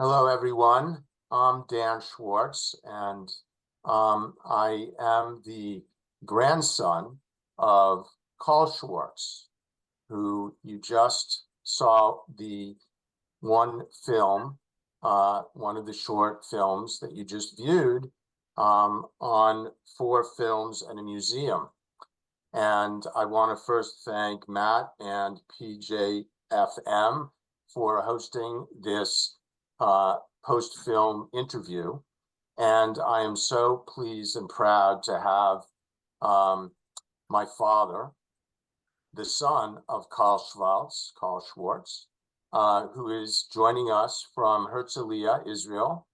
Hello, everyone. I'm Dan Schwarz, and I am the grandson of Karl Schwarz, who you just saw the one film, one of the short films that you just viewed on 4 Films and a Museum. And I want to first thank Matt and PJFM for hosting this post-film interview. And I am so pleased and proud to have my father, the son of Karl Schwarz, who is joining us from Herzliya, Israel.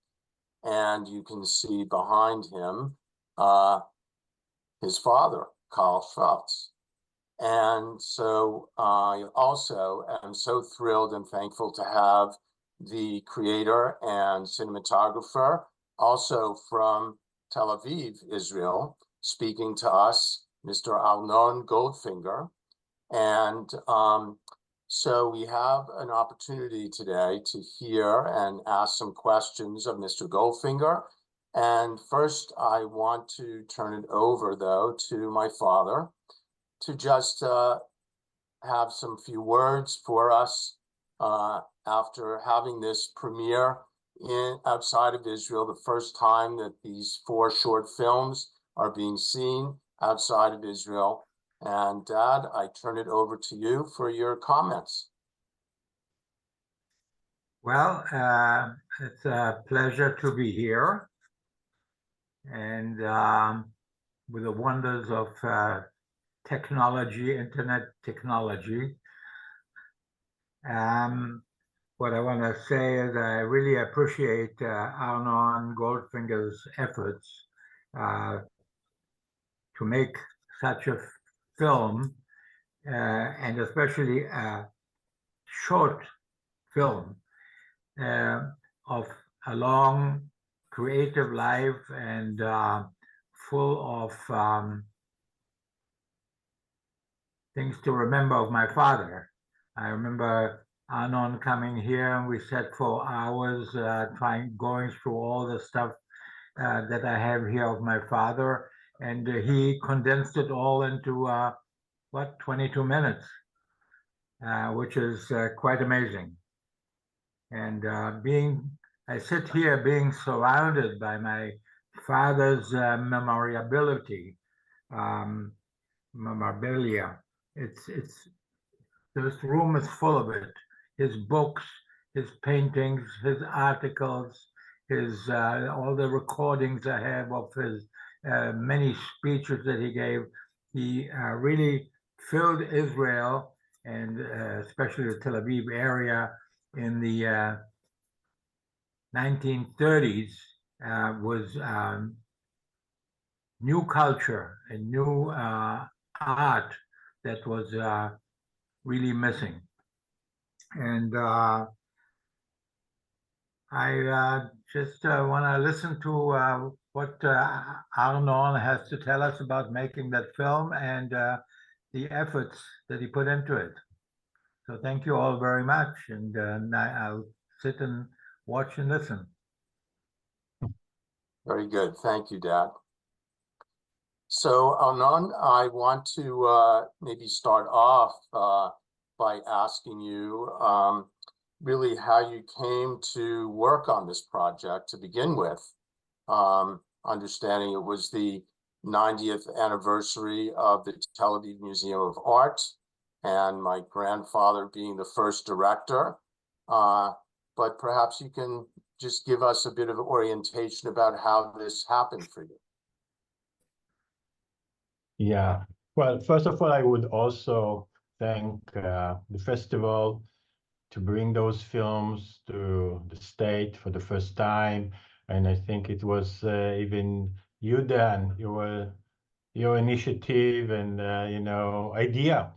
And you can see behind him his father, Karl Schwarz. And so I also am so thrilled and thankful to have the creator and cinematographer, also from Tel Aviv, Israel, speaking to us, Mr. Arnon Goldinger. And so we have an opportunity today to hear and ask some questions of Mr. Goldfinger. And first, I want to turn it over, though, to my father to just have some few words for us after having this premiere outside of Israel, the first time that these 4 short films are being seen outside of Israel. And Dad, I turn it over to you for your comments. Well, it's a pleasure to be here, and with the wonders of technology, internet technology. What I want to say is I really appreciate Arnon Goldfinger's efforts to make such a film, and especially a short film of a long creative life and full of things to remember of my father. I remember Arnon coming here, and we sat for hours going through all the stuff that I have here of my father, and he condensed it all into 22 minutes, which is quite amazing. And I sit here being surrounded by my father's memorabilia. This room is full of it. His books, his paintings, his articles, his all the recordings I have of his many speeches that he gave. He really filled Israel, and especially the Tel Aviv area in the 1930s was new culture and new art that was really missing. And I just want to listen to what Arnon has to tell us about making that film and the efforts that he put into it. So thank you all very much, and I'll sit and watch and listen. Very good. Thank you, Dad. So, Arnon, I want to maybe start off by asking you really how you came to work on this project to begin with. Understanding it was the 90th anniversary of the Tel Aviv Museum of Art, and my grandfather being the first director. But perhaps you can just give us a bit of orientation about how this happened for you. Yeah, well, first of all, I would also thank the festival to bring those films to the state for the first time. And I think it was even you, Dan, your initiative and idea.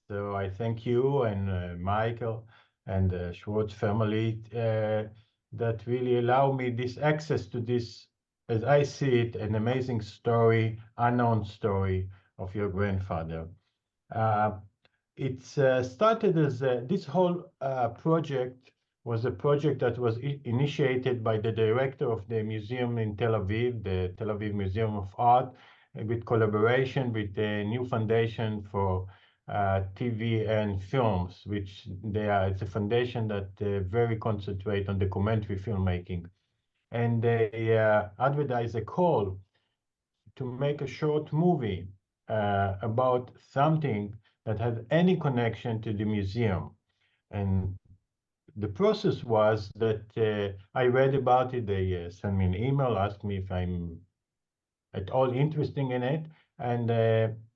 So I thank you and Michael and the Schwartz family that really allow me this access to this, as I see it, an amazing story, unknown story of your grandfather. It started as this whole project was a project that was initiated by the director of the museum in Tel Aviv, the Tel Aviv Museum of Art, with collaboration with the new foundation for TV and films, which it's a foundation that very concentrate on documentary filmmaking. And they advertise a call to make a short movie about something that has any connection to the museum. And the process was that I read about it. They sent me an email, asked me if I'm at all interested in it. And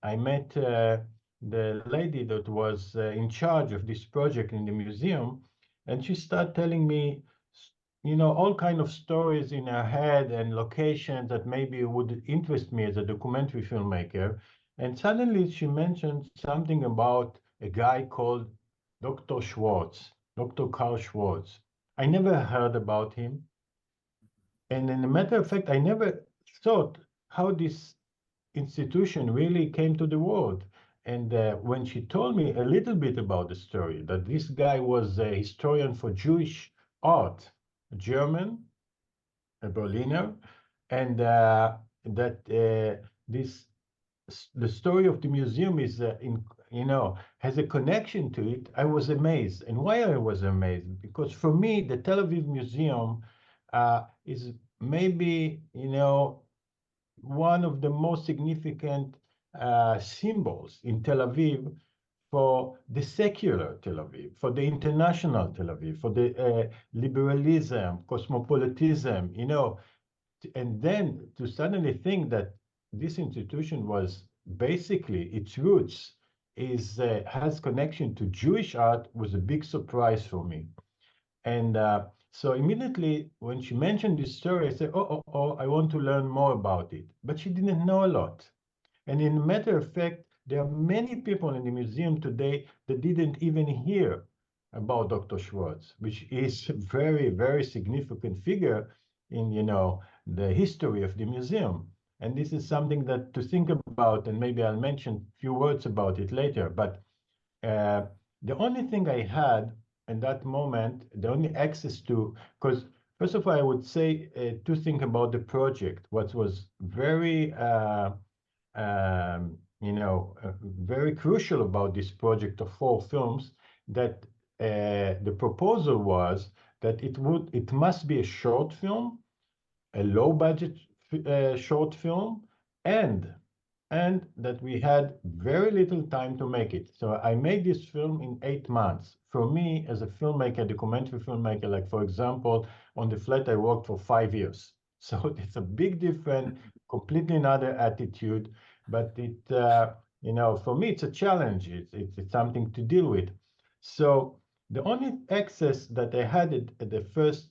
I met the lady that was in charge of this project in the museum. And she started telling me, all kind of stories in her head and locations that maybe would interest me as a documentary filmmaker. And suddenly she mentioned something about a guy called Dr. Schwarz, Dr. Karl Schwarz. I never heard about him. And in a matter of fact, I never thought how this institution really came to the world. And when she told me a little bit about the story, that this guy was a historian for Jewish art, a German, a Berliner, and that the story of the museum is has a connection to it, I was amazed. And why I was amazed? Because for me, the Tel Aviv Museum is maybe one of the most significant symbols in Tel Aviv for the secular Tel Aviv, for the international Tel Aviv, for the liberalism, cosmopolitanism, and then to suddenly think that this institution was basically its roots has connection to Jewish art was a big surprise for me. And so immediately when she mentioned this story, I said, oh, I want to learn more about it. But she didn't know a lot. And in matter of fact, there are many people in the museum today that didn't even hear about Dr. Schwarz, which is a very, very significant figure in, the history of the museum. And this is something that to think about, and maybe I'll mention a few words about it later. But the only thing I had in that moment, the only access to, because first of all, I would say to think about the project, what was very, very crucial about this project of 4 films, that the proposal was that it must be a short film, a low budget short film, and that we had very little time to make it. So I made this film in 8 months. For me, as a filmmaker, documentary filmmaker, like for example, on The Flat, I worked for 5 years. So it's a big difference, completely another attitude. But it, for me, it's a challenge. It's something to deal with. So the only access that I had at the first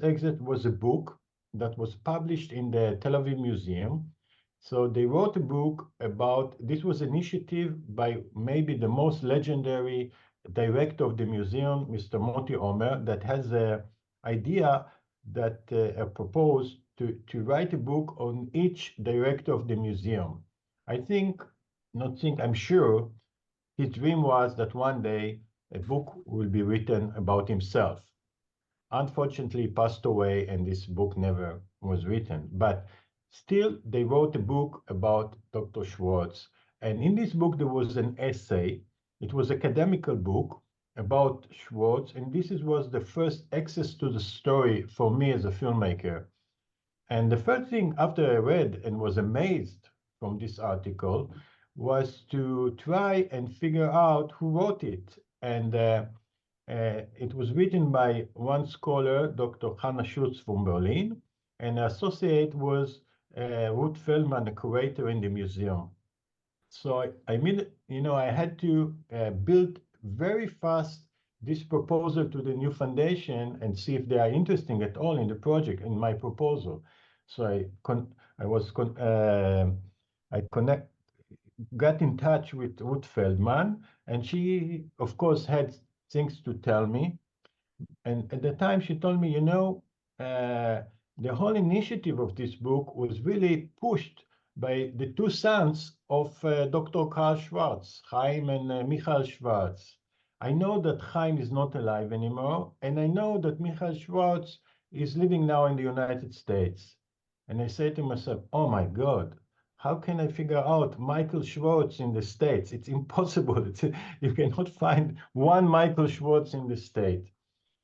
exit was a book that was published in the Tel Aviv Museum. So they wrote a book about, this was initiative by maybe the most legendary director of the museum, Mr. Moti Omer, that has a idea that proposed to write a book on each director of the museum. I'm sure his dream was that one day a book will be written about himself. Unfortunately, he passed away and this book never was written. But still, they wrote a book about Dr. Schwarz. And in this book, there was an essay. It was an academical book about Schwarz. And this was the first access to the story for me as a filmmaker. And the first thing after I read and was amazed from this article was to try and figure out who wrote it. And it was written by one scholar, Dr. Hannah Schutz from Berlin, and the associate was Ruth Feldman, a curator in the museum. So I had to build very fast this proposal to the new foundation and see if they are interested at all in the project, in my proposal. So got in touch with Ruth Feldman, and she, of course, had things to tell me. And at the time, she told me, the whole initiative of this book was really pushed by the 2 sons of Dr. Karl Schwarz, Chaim and Michael Schwarz. I know that Chaim is not alive anymore, and I know that Michael Schwarz is living now in the United States. And I say to myself, oh my God, how can I figure out Michael Schwarz in the States? It's impossible. You cannot find one Michael Schwarz in the States.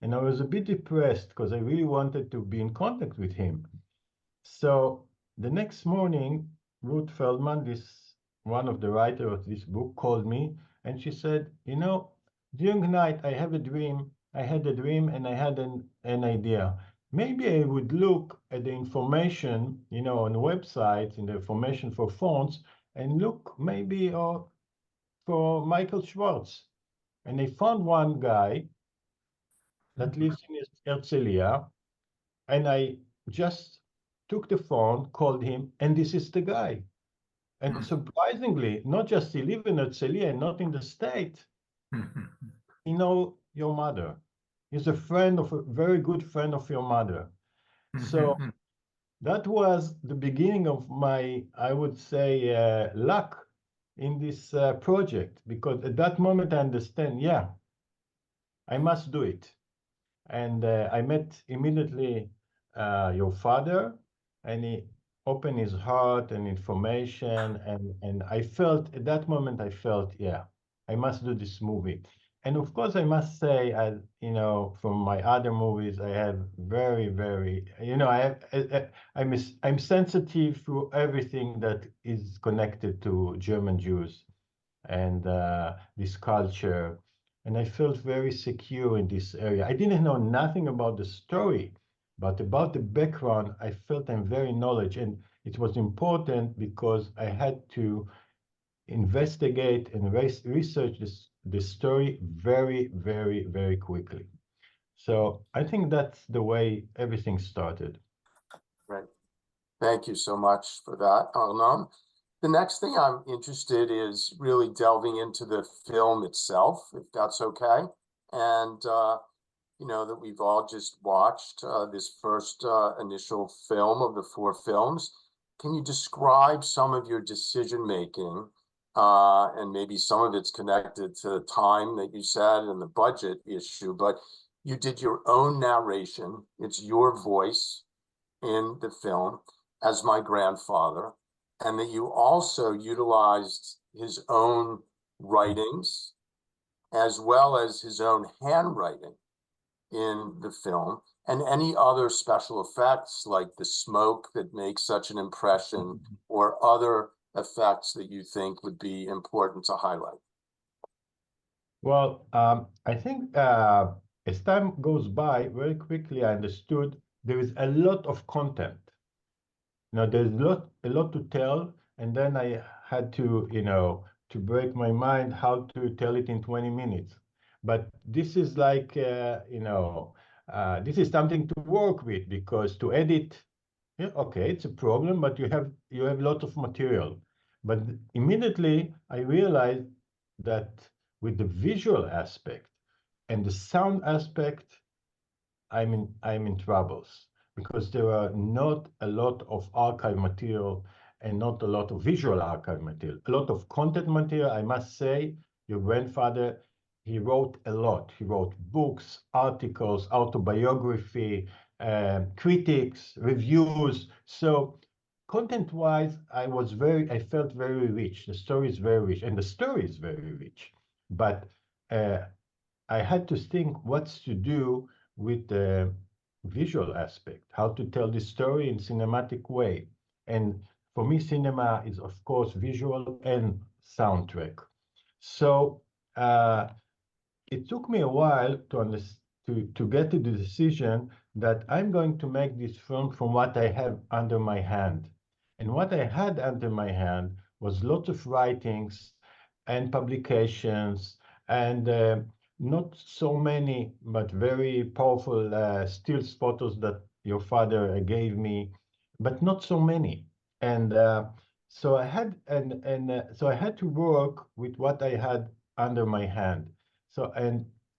And I was a bit depressed because I really wanted to be in contact with him. So the next morning, Ruth Feldman, one of the writers of this book, called me and she said, you know, during the night I have a dream. I had a dream and I had an idea. Maybe I would look at the information, you know, on websites, in the information for fonts, and look maybe for Michael Schwarz. And I found one guy that lives in Herzliya, and I just took the phone, called him, and this is the guy. And surprisingly, not just he lives in Herzliya and not in the state, he knows your mother. He's a very good friend of your mother. So that was the beginning of my, I would say, luck in this project, because at that moment I understand, yeah, I must do it. And I met immediately your father, and he opened his heart and information, and I felt, at that moment, I felt, yeah, I must do this movie. And of course, I must say, you know, from my other movies, I have very, you know, I'm sensitive to everything that is connected to German Jews and this culture. And I felt very secure in this area. I didn't know nothing about the story, but about the background, I felt I'm very knowledge. And it was important because I had to investigate and research the story very quickly. So I think that's the way everything started. Right. Thank you so much for that, Arnon. The next thing I'm interested is really delving into the film itself, if that's okay. And, you know, that we've all just watched this first initial film of the 4 films. Can you describe some of your decision-making, and maybe some of it's connected to the time that you said and the budget issue, but you did your own narration. It's your voice in the film as my grandfather, and that you also utilized his own writings as well as his own handwriting in the film, and any other special effects like the smoke that makes such an impression, or other effects that you think would be important to highlight. Well, I think as time goes by, very quickly I understood there is a lot of content. Now there's a lot to tell, and then I had to, you know, to break my mind how to tell it in 20 minutes. But this is like, you know, this is something to work with, because to edit, yeah, okay, it's a problem, but you have a lot of material. But immediately I realized that with the visual aspect and the sound aspect, I'm in troubles, because there are not a lot of archive material and not a lot of visual archive material. A lot of content material, I must say. Your grandfather, he wrote a lot. He wrote books, articles, autobiography, critics, reviews. So content-wise, I felt very rich. The story is very rich, and the story is very rich. But I had to think what's to do with the visual aspect, how to tell this story in cinematic way. And for me, cinema is, of course, visual and soundtrack. So it took me a while to get to the decision that I'm going to make this film from what I have under my hand. And what I had under my hand was lots of writings and publications, and not so many, but very powerful stills photos that your father gave me, but not so many. And so I had so I had to work with what I had under my hand. So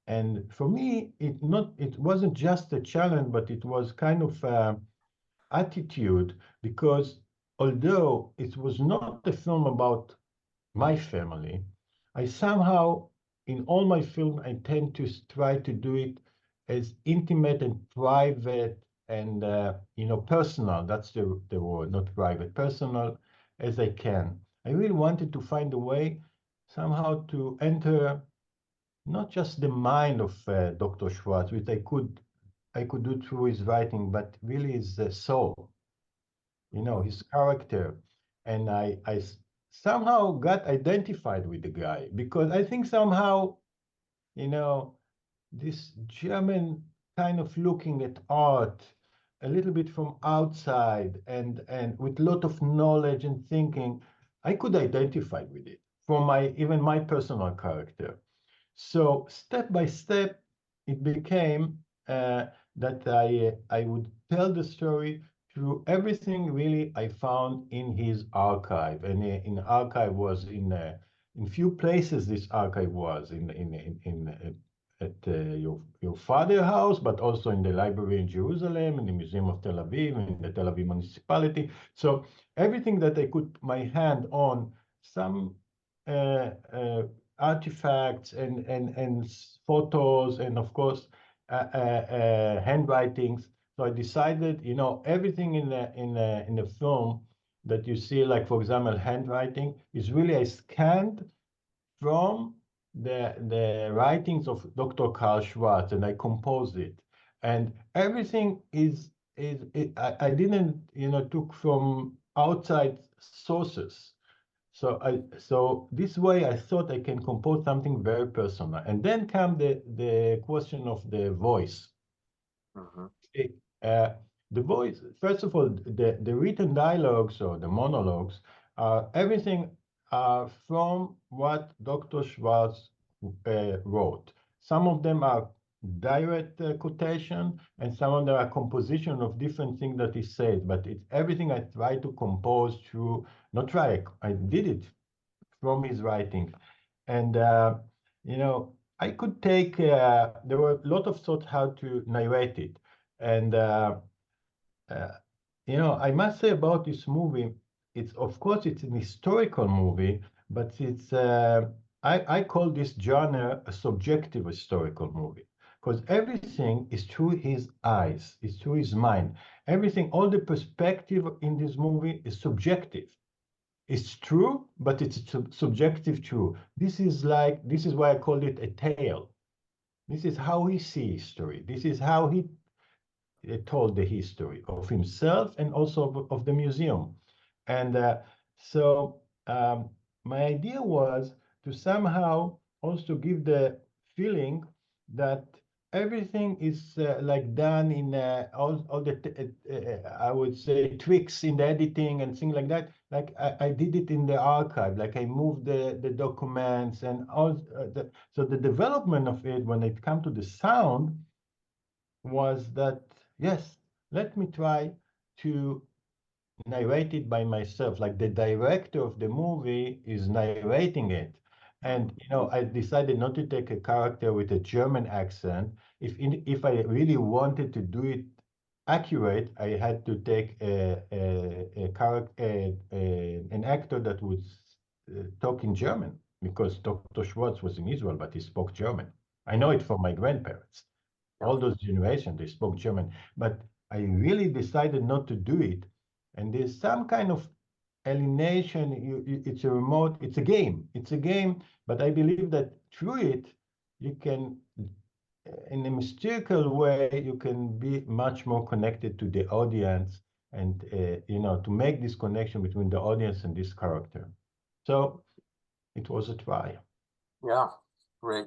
and for me, it wasn't just a challenge, but it was kind of attitude, because although it was not a film about my family, I somehow in all my film, I tend to try to do it as intimate and private and personal. That's the word, not private, personal as I can. I really wanted to find a way somehow to enter not just the mind of Dr. Schwarz, which I could do through his writing, but really his soul, his character. And I somehow got identified with the guy because I think somehow, this German kind of looking at art a little bit from outside and with a lot of knowledge and thinking, I could identify with it from even my personal character. So step by step, it became that I would tell the story through everything really I found in his archive, and in archive was in few places. This archive was at your father's house, but also in the library in Jerusalem, in the Museum of Tel Aviv, in the Tel Aviv municipality. So everything that I put my hand on, some artifacts and photos, and of course handwritings. So I decided, everything in the film that you see, like for example, handwriting, is really I scanned from the writings of Dr. Karl Schwarz, and I composed it. And everything I didn't, took from outside sources. So this way I thought I can compose something very personal. And then come the question of the voice. Mhm. Uh, the voice, first of all, the written dialogues or the monologues are everything from what Dr. Schwarz wrote. Some of them are direct quotation, and some of them are composition of different things that he said. But it's everything I try to compose through, not try, I did it from his writing. And, I could take, there were a lot of thoughts how to narrate it. And, uh, I must say about this movie, of course, it's an historical movie, but I call this genre a subjective historical movie because everything is through his eyes, is through his mind. Everything, all the perspective in this movie is subjective. It's true, but it's subjective true. This is why I call it a tale. This is how he sees history. This is how he told the history of himself and also of the museum. And so my idea was to somehow also give the feeling that everything is like done in all the I would say tricks in the editing and things like that. Like I did it in the archive, like I moved the documents and all. So the development of it when it comes to the sound was that, yes, let me try to narrate it by myself. Like the director of the movie is narrating it. And, I decided not to take a character with a German accent. If I really wanted to do it accurate, I had to take a character, an actor that would talk in German, because Dr. Schwartz was in Israel, but he spoke German. I know it from my grandparents. All those generations, they spoke German, but I really decided not to do it. And there's some kind of alienation. It's a remote, it's a game, but I believe that through it, you can, in a mystical way, you can be much more connected to the audience and, to make this connection between the audience and this character. So it was a try. Yeah, great.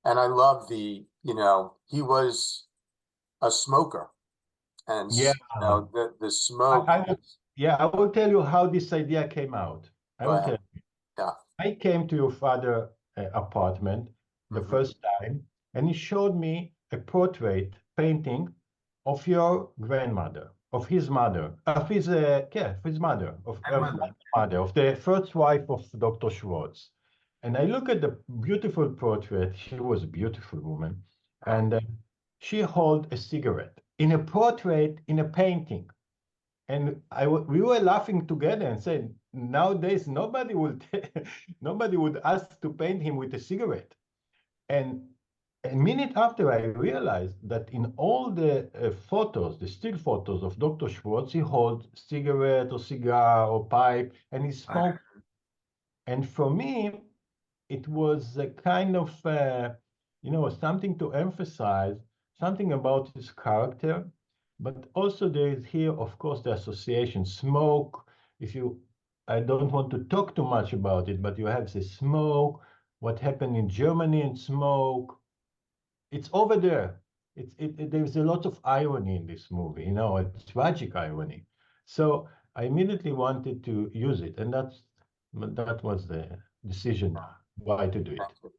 And I love he was a smoker, and Yeah. the smoke. I will tell you how this idea came out. I Go will ahead. tell you. Yeah. I came to your father's apartment the Mhm. first time, and he showed me a portrait painting of your grandmother, of his mother, of his mother, of the first wife of Dr. Schwartz. And I look at the beautiful portrait. She was a beautiful woman, and she held a cigarette in a portrait in a painting. And we were laughing together and said, nowadays nobody would nobody would ask to paint him with a cigarette. And a minute after, I realized that in all the photos, the still photos of Dr. Schwarz, he holds cigarette or cigar or pipe, and he smoked. And for me, it was a kind of, something to emphasize, something about his character. But also there is here, of course, the association. Smoke, I don't want to talk too much about it, but you have the smoke, what happened in Germany and smoke. It's over there. There's a lot of irony in this movie, a tragic irony. So I immediately wanted to use it, and that was the decision why to do it.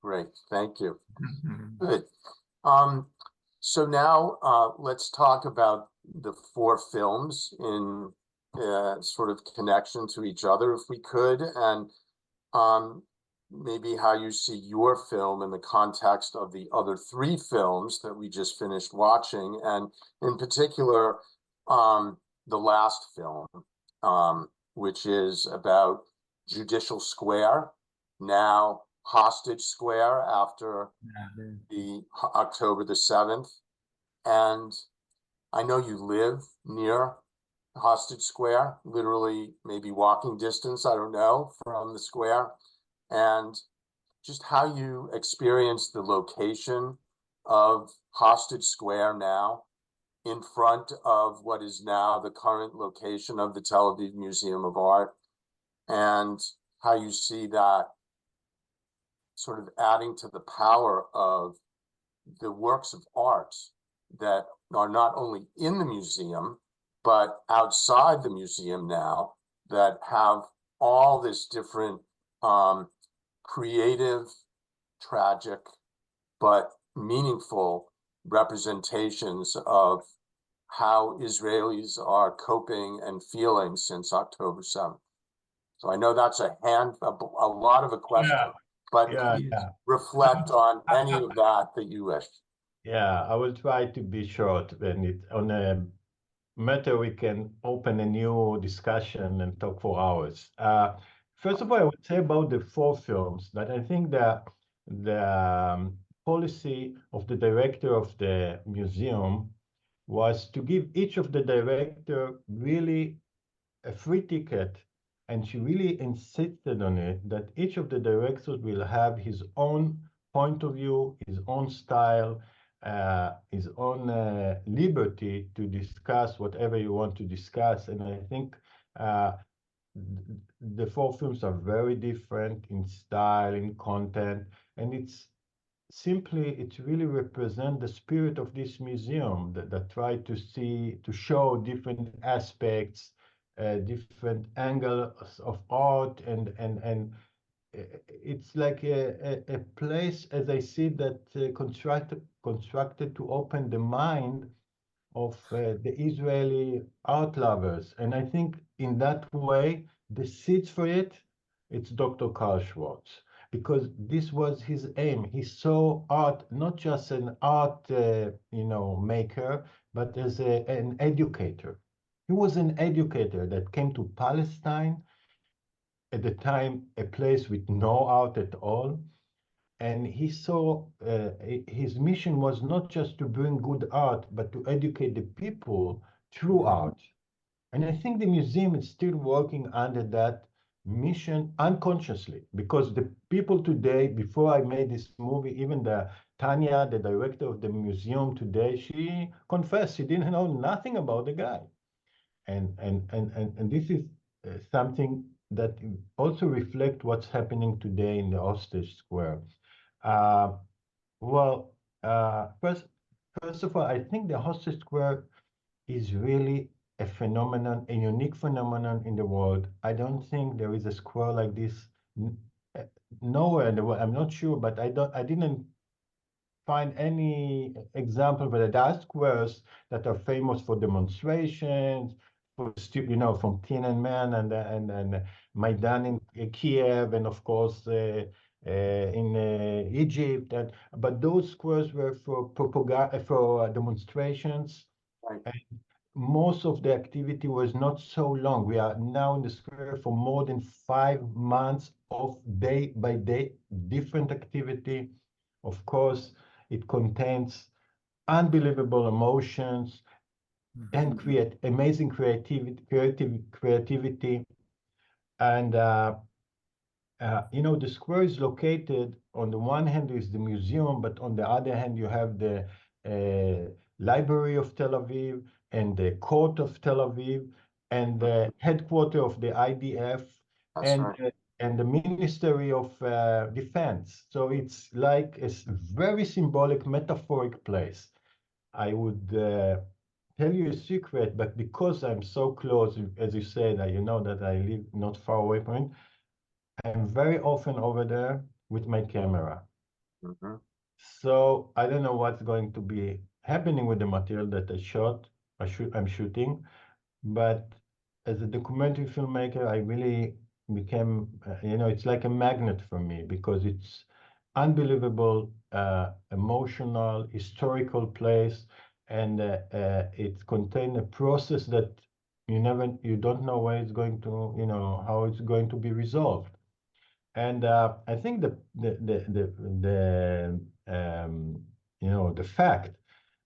Great, thank you. Mhm. Good. So now let's talk about the four films in sort of connection to each other, if we could, and maybe how you see your film in the context of the other three films that we just finished watching, and in particular, the last film, which is about Judicial Square, now Hostage Square after the October the 7th. And I know you live near Hostage Square, literally maybe walking distance, I don't know, from the square. And just how you experience the location of Hostage Square now in front of what is now the current location of the Tel Aviv Museum of Art, and how you see that sort of adding to the power of the works of art that are not only in the museum, but outside the museum now, that have all this different creative, tragic, but meaningful representations of how Israelis are coping and feeling since October 7th. So I know that's a lot of a question, but please reflect on any of that you wish. Yeah, I will try to be short when on a matter we can open a new discussion and talk for hours. First of all, I would say about the four films that I think that the policy of the director of the museum was to give each of the director really a free ticket, and she really insisted on it that each of the directors will have his own point of view, his own style, his own liberty to discuss whatever you want to discuss. And I think the four films are very different in style, in content, and it really represents the spirit of this museum that try to show different aspects, different angles of art, and it's like a place, as I see, that constructed to open the mind of the Israeli art lovers. And I think in that way, the seeds for it's Dr. Karl Schwarz, because this was his aim. He saw art not just an art, maker, but as an educator. He was an educator that came to Palestine, at the time a place with no art at all, and he saw his mission was not just to bring good art, but to educate the people through art. And I think the museum is still working under that mission unconsciously, because the people today, before I made this movie, even Tanya, the director of the museum today, she confessed she didn't know nothing about the guy. And this is something that also reflects what's happening today in the Hostage Square. Uh, well, first of all, I think the Hostage Square is really a phenomenon, a unique phenomenon in the world. I don't think there is a square like this nowhere in the world. I'm not sure, but I didn't find any example, but there are squares that are famous for demonstrations, from Tiananmen and Maidan in Kiev, and of course in Egypt. But those squares were for propaganda, for demonstrations. Right. And most of the activity was not so long. We are now in the square for more than 5 months of day by day different activity. Of course, it contains unbelievable emotions and create amazing creativity. And the square is located, on the one hand is the museum, but on the other hand you have the Library of Tel Aviv and the Court of Tel Aviv and the headquarters of the IDF and the Ministry of Defense. So it's like a very symbolic, metaphoric place. I would tell you a secret, but because I'm so close, as you said, you know that I live not far away from it, I'm very often over there with my camera. So I don't know what's going to be happening with the material that I'm shooting, but as a documentary filmmaker, I really became, it's like a magnet for me because it's unbelievable, emotional, historical place, and it contains a process that you don't know where it's going to, how it's going to be resolved. And I think the fact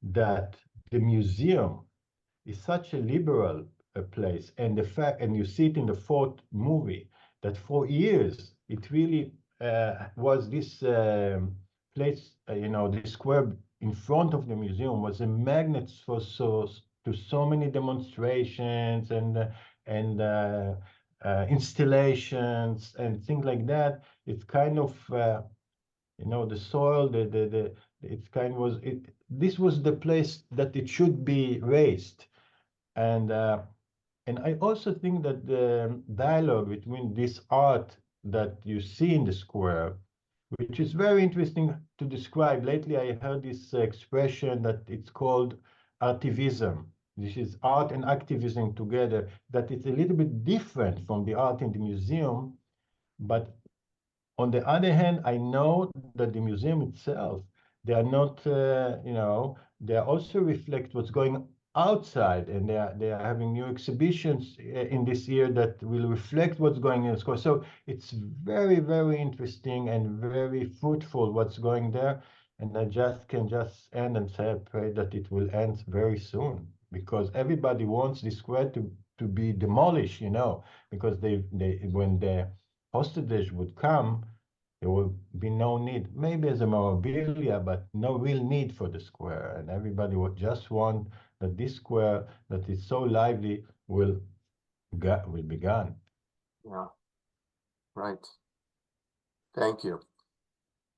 that the museum is such a liberal place, and and you see it in the fourth movie, that for years it really was this place, this square in front of the museum was a magnet for so many demonstrations and installations and things like that. It's kind of the soil, this was the place that it should be raised. And I also think that the dialogue between this art that you see in the square, which is very interesting to describe. Lately, I heard this expression that it's called artivism. This is art and activism together, that it's a little bit different from the art in the museum. But on the other hand, I know that the museum itself, they are not, they also reflect what's going outside, and they are having new exhibitions in this year that will reflect what's going in the square. So it's very, very interesting and very fruitful what's going there. And I can just end and say I pray that it will end very soon, because everybody wants this square to be demolished, because when the hostage would come, there will be no need, maybe as a memorabilia, but no real need for the square. And everybody would just want that this square that is so lively will be gone. Yeah, right. Thank you.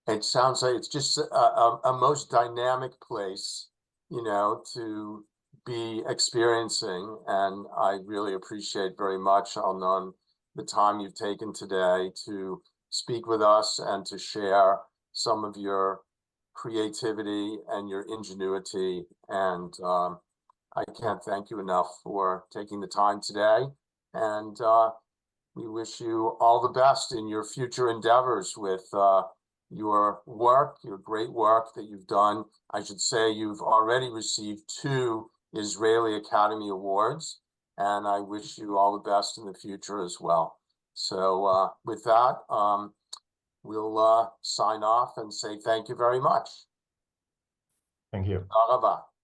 It sounds like it's just a most dynamic place, to be experiencing. And I really appreciate very much, Arnon, the time you've taken today to speak with us and to share some of your creativity and your ingenuity. And I can't thank you enough for taking the time today. And we wish you all the best in your future endeavors with your work, your great work that you've done. I should say you've already received 2 Israeli Academy Awards, and I wish you all the best in the future as well. So with that, we'll sign off and say thank you very much. Thank you. Tודה רבה.